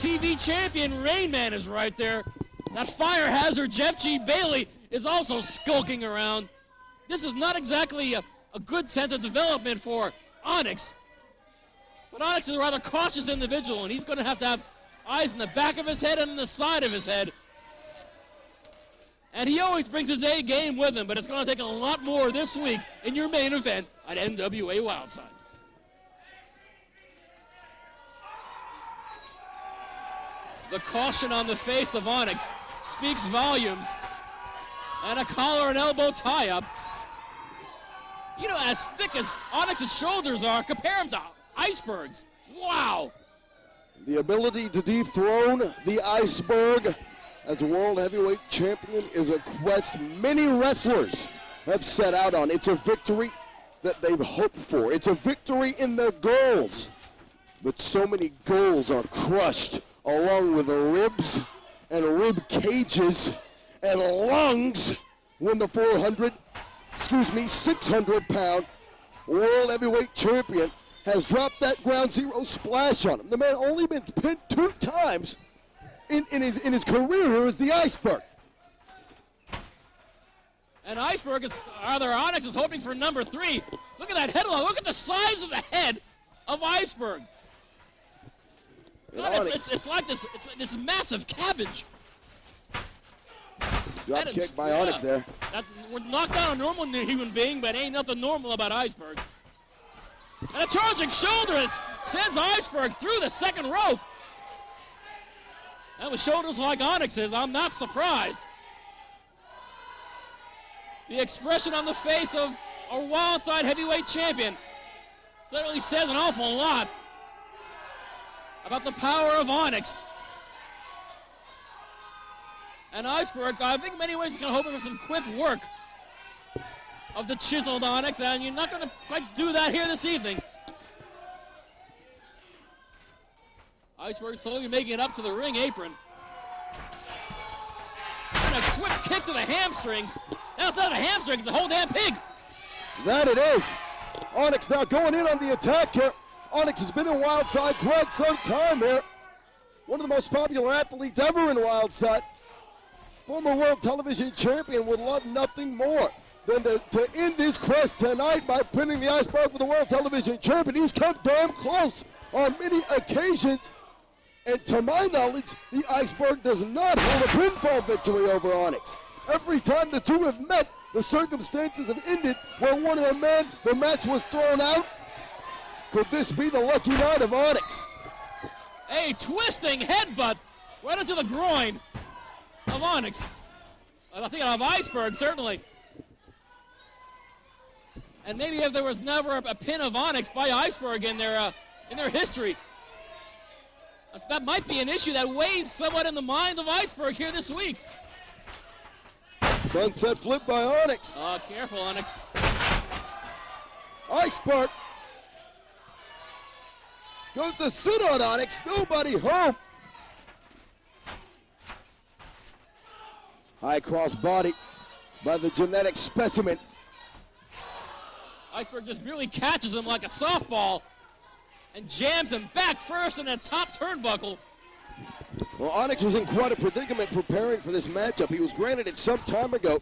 TV champion Rainman is right there. That fire hazard Jeff G. Bailey is also skulking around. This is not exactly a good sense of development for Onyx. But Onyx is a rather cautious individual, and he's going to have eyes in the back of his head and on the side of his head. And he always brings his A game with him, but it's going to take a lot more this week in your main event at NWA Wildside. The caution on the face of Onyx speaks volumes. And a collar and elbow tie-up. You know, as thick as Onyx's shoulders are, compare him to Iceberg's. Wow. The ability to dethrone the Iceberg as a world heavyweight champion is a quest many wrestlers have set out on. It's a victory that they've hoped for. It's a victory in their goals. But so many goals are crushed along with the ribs and rib cages and lungs when the 600-pound world heavyweight champion has dropped that ground zero splash on him. The man only been pinned 2 times in his career here as the Iceberg. And Onyx is hoping for number 3. Look at that headlock. Look at the size of the head of Iceberg. God, it's like this massive cabbage. Drop kick by Onyx there. We're knocked down a normal human being, but ain't nothing normal about Iceberg. And a charging shoulder sends Iceberg through the second rope. And with shoulders like Onyx's, I'm not surprised. The expression on the face of a Wildside heavyweight champion certainly says an awful lot about the power of Onyx. And Iceberg, I think in many ways, is going to hope for some quick work of the chiseled Onyx, and you're not going to quite do that here this evening. Iceberg slowly making it up to the ring apron. And a quick kick to the hamstrings. Now it's not a hamstring, it's a whole damn pig. That it is. Onyx now going in on the attack here. Onyx has been in Wildside quite some time here. One of the most popular athletes ever in Wildside. Former world television champion would love nothing more than to end his quest tonight by pinning the Iceberg for the world television champion. He's come damn close on many occasions. And to my knowledge, the Iceberg does not hold a pinfall victory over Onyx. Every time the two have met, the circumstances have ended where one of the match was thrown out. Could this be the lucky night of Onyx? A twisting headbutt right into the groin of Onyx. I think of Iceberg, certainly. And maybe if there was never a pin of Onyx by Iceberg in their history, that might be an issue that weighs somewhat in the mind of Iceberg here this week. Sunset flip by Onyx. Oh, careful, Onyx. Iceberg goes to sit on Onyx. Nobody home. High cross body by the genetic specimen. Iceberg just merely catches him like a softball and jams him back first in a top turnbuckle. Well, Onyx was in quite a predicament preparing for this matchup. He was granted it some time ago.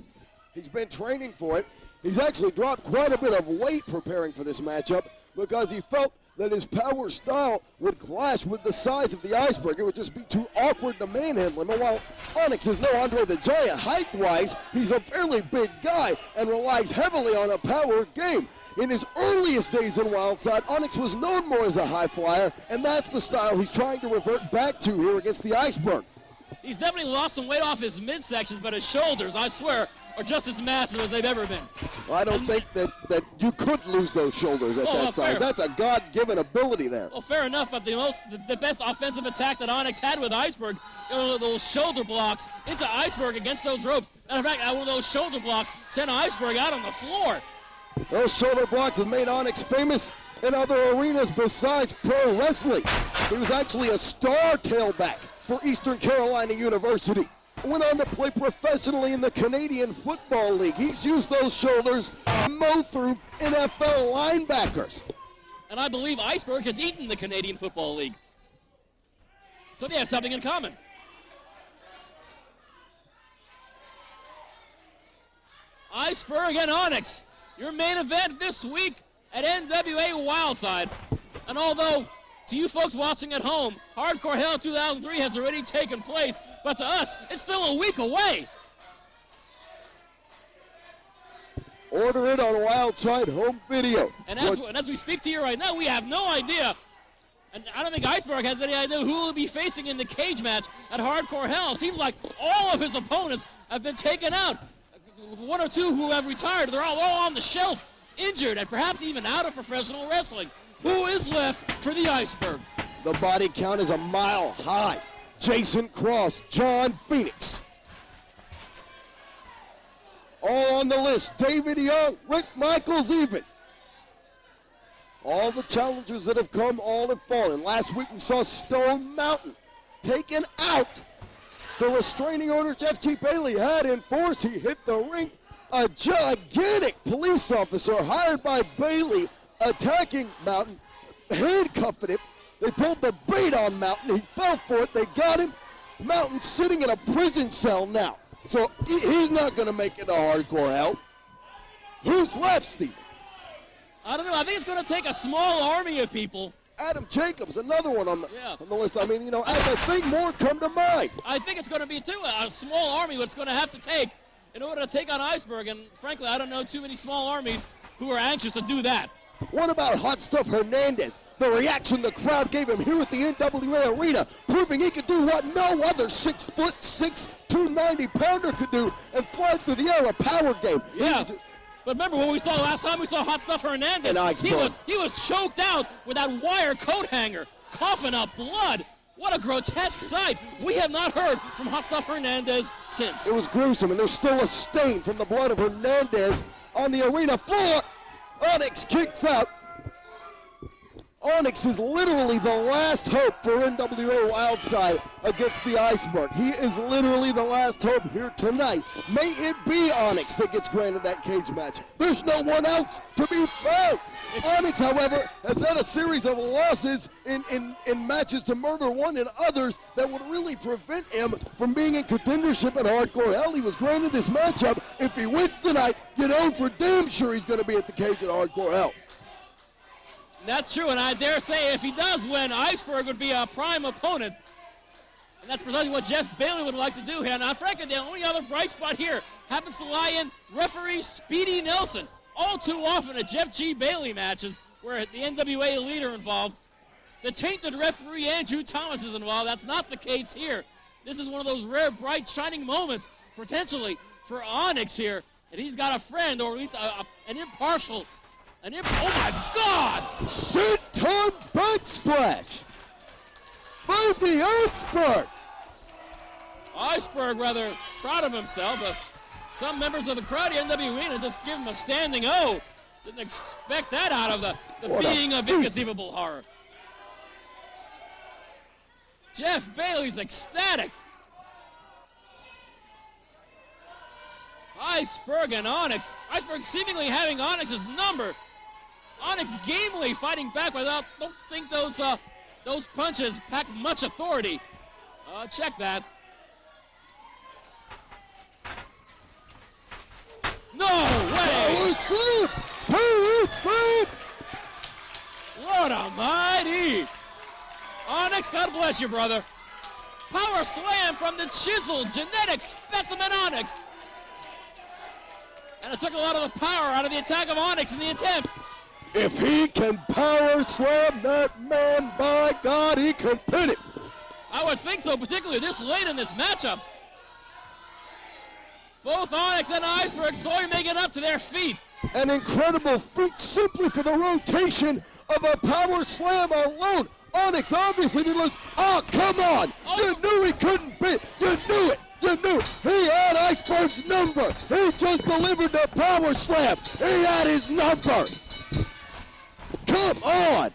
He's been training for it. He's actually dropped quite a bit of weight preparing for this matchup because he felt that his power style would clash with the size of the Iceberg. It would just be too awkward to manhandle him. And while Onyx is no Andre the Giant height-wise, he's a fairly big guy and relies heavily on a power game. In his earliest days in Wildside, Onyx was known more as a high flyer, and that's the style he's trying to revert back to here against the Iceberg. He's definitely lost some weight off his midsections, but his shoulders, I swear, are just as massive as they've ever been. Well, I don't think that you could lose those shoulders at that size. Fair. That's a God-given ability there. Well, fair enough, but the best offensive attack that Onyx had with Iceberg, those shoulder blocks into Iceberg against those ropes. Matter of fact, one of those shoulder blocks sent Iceberg out on the floor. Those shoulder blocks have made Onyx famous in other arenas besides pro wrestling. He was actually a star tailback for Eastern Carolina University. Went on to play professionally in the Canadian Football League. He's used those shoulders to mow through NFL linebackers. And I believe Iceberg has eaten the Canadian Football League. So they have something in common. Iceberg and Onyx, your main event this week at NWA Wildside. And although to you folks watching at home, Hardcore Hell 2003 has already taken place, but to us, it's still a week away. Order it on Wildside Home Video. And as we speak to you right now, we have no idea, and I don't think Iceberg has any idea who will be facing in the cage match at Hardcore Hell. It seems like all of his opponents have been taken out. One or two who have retired, they're all on the shelf, injured, and perhaps even out of professional wrestling. Who is left for the Iceberg? The body count is a mile high. Jason Cross, John Phoenix. All on the list, David Young, Rick Michaels even. All the challengers that have come, all have fallen. Last week we saw Stone Mountain taken out. The restraining order Jeff G. Bailey had in force. He hit the ring. A gigantic police officer hired by Bailey attacking Mountain, handcuffing him. They pulled the bait on Mountain. He fell for it. They got him. Mountain sitting in a prison cell now. So he's not going to make it to Hardcore Hell. Who's left, Steven? I don't know. I think it's going to take a small army of people. Adam Jacobs, another one on the list. I mean, you know, as I think more come to mind. I think it's going to be, too, a small army what's going to have to take in order to take on Iceberg. And, frankly, I don't know too many small armies who are anxious to do that. What about Hot Stuff Hernandez? The reaction the crowd gave him here at the NWA Arena, proving he could do what no other 6'6", 290-pounder could do and fly through the air, a power game. Yeah. But remember what we saw last time? We saw Hot Stuff Hernandez. He was choked out with that wire coat hanger, coughing up blood. What a grotesque sight. We have not heard from Hot Stuff Hernandez since. It was gruesome, and there's still a stain from the blood of Hernandez on the arena floor. Onyx kicks out. Onyx is literally the last hope for NWA Wildside against the Iceberg. He is literally the last hope here tonight. May it be Onyx that gets granted that cage match. There's no one else to be found. Onyx, however, has had a series of losses in matches to Murder One and others that would really prevent him from being in contendership at Hardcore Hell. He was granted this matchup. If he wins tonight, you know for damn sure he's going to be at the cage at Hardcore Hell. That's true, and I dare say if he does win, Iceberg would be a prime opponent. And that's precisely what Jeff Bailey would like to do here. Now, frankly, the only other bright spot here happens to lie in referee Speedy Nelson. All too often at Jeff G. Bailey matches, where the NWA Elite are involved, the tainted referee Andrew Thomas is involved. That's not the case here. This is one of those rare, bright, shining moments, potentially, for Onyx here. And he's got a friend, or at least an impartial. Oh my God! Senton backsplash by the Iceberg. Iceberg rather proud of himself. Some members of the crowd at NWA just give him a standing O. Didn't expect that out of the being of inconceivable horror. Jeff Bailey's ecstatic. Iceberg and Onyx. Iceberg seemingly having Onyx's number. Onyx gamely fighting back, but I don't think those punches pack much authority. Check that. No way! Power slam! Lord almighty! Onyx, God bless you, brother. Power slam from the chiseled genetic specimen Onyx. And it took a lot of the power out of the attack of Onyx in the attempt. If he can power slam that man, by God, he can pin it. I would think so, particularly this late in this matchup. Both Onyx and Iceberg slowly making up to their feet. An incredible feat simply for the rotation of a power slam alone. Onyx obviously didn't lose. Oh, come on. Oh. You knew he couldn't beat. You knew it. You knew he had Iceberg's number. He just delivered the power slam. He had his number. Come on.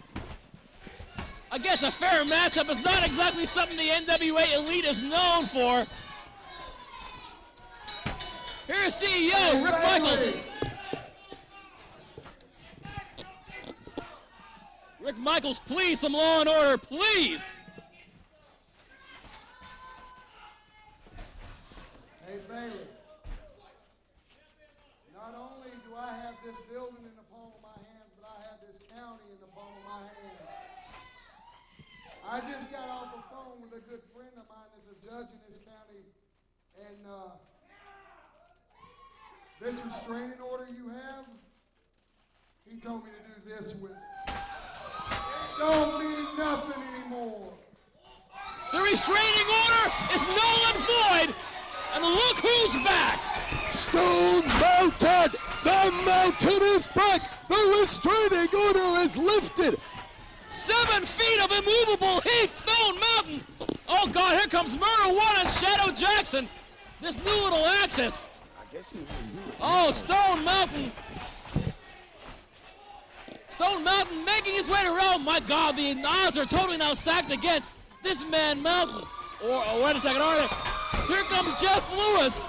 I guess a fair matchup is not exactly something the NWA Elite is known for. Here's CEO Rick Michaels. Rick Michaels, please, some law and order, please. Hey, Bailey. Not only do I have this building in the palm of my hands, but I have this county in the palm of my hands. I just got off the phone with a good friend of mine that's a judge in this county, and this restraining order you have, he told me to do this with it. It don't mean nothing anymore. The restraining order is null and void, and look who's back. Stone Mountain! The mountain is back! The restraining order is lifted! 7 feet of immovable heat, Stone Mountain. Oh God, here comes Murder One and Shadow Jackson. This new little axis. Oh, Stone Mountain. Stone Mountain making his way around. My God, the odds are totally now stacked against this man Mountain. Or wait a second, are they? Here comes Jeff Lewis.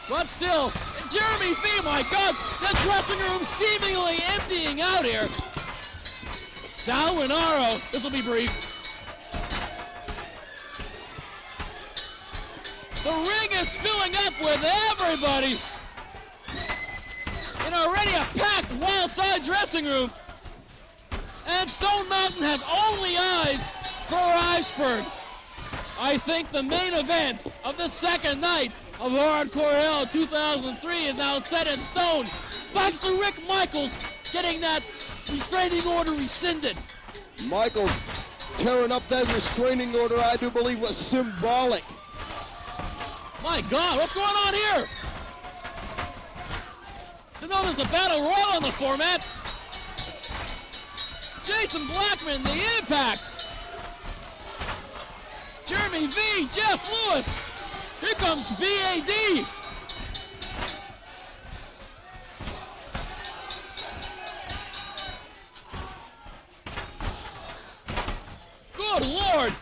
But still, Jeremy Fee, my God, the dressing room seemingly emptying out here. Sal Rinauro, this will be brief. The ring is filling up with everybody in already a packed Wildside dressing room. And Stone Mountain has only eyes for Iceberg. I think the main event of the second night of Hardcore Hell 2003 is now set in stone. Thanks to Rick Michaels getting that restraining order rescinded. Michaels tearing up that restraining order, I do believe, was symbolic. My God, what's going on here? You know there's a battle royal on the format. Jason Blackman, the Impact. Jeremy V, Jeff Lewis. Here comes B.A.D. Good Lord.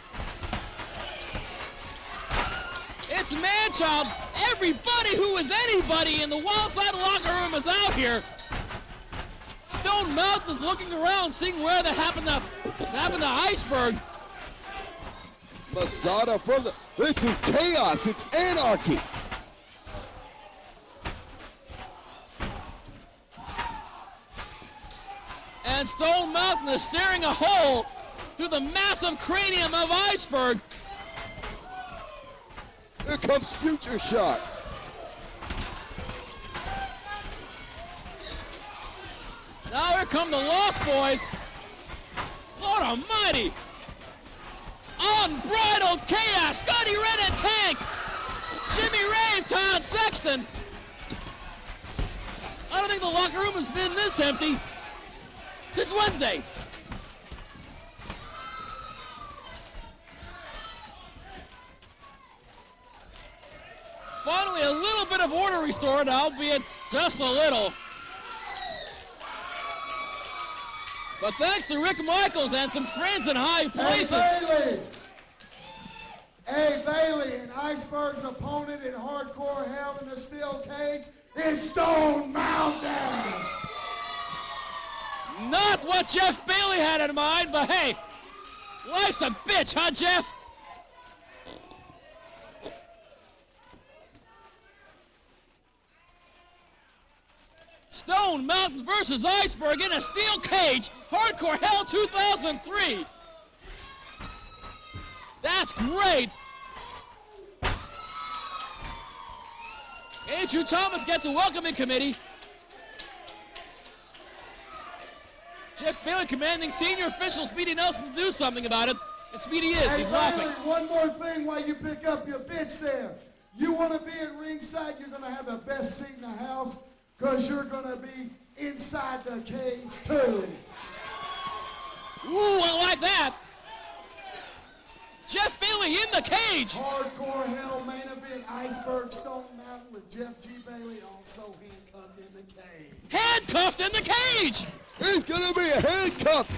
It's Manchild. Everybody who is anybody in the Wildside locker room is out here. Stone Mountain is looking around, seeing where that happened to Iceberg. Masada from the... This is chaos. It's anarchy. And Stone Mountain is staring a hole through the massive cranium of Iceberg. Here comes Future Shot. Now here come the Lost Boys. Lord Almighty. Unbridled chaos. Scottie, Wrenn, and Tank. Jimmy Rave, Todd, Sexton. I don't think the locker room has been this empty since Wednesday. Finally, a little bit of order restored, albeit just a little. But thanks to Rick Michaels and some friends in high places. Hey, Bailey, and Iceberg's opponent in Hardcore Hell in the steel cage is Stone Mountain. Not what Jeff Bailey had in mind, but hey, life's a bitch, huh, Jeff? Stone Mountain versus Iceberg in a steel cage, Hardcore Hell 2003. That's great. Andrew Thomas gets a welcoming committee. Jeff Bailey commanding senior official Speedy Nelson to do something about it. And Speedy is, hey, he's Bailey, laughing. One more thing while you pick up your bitch there. You want to be at ringside, you're going to have the best seat in the house because you're going to be inside the cage too. Ooh, I like that. Jeff Bailey in the cage. Hardcore Hell main event, Iceberg Stone Mountain with Jeff G. Bailey also handcuffed in the cage. Handcuffed in the cage. He's gonna be handcuffed.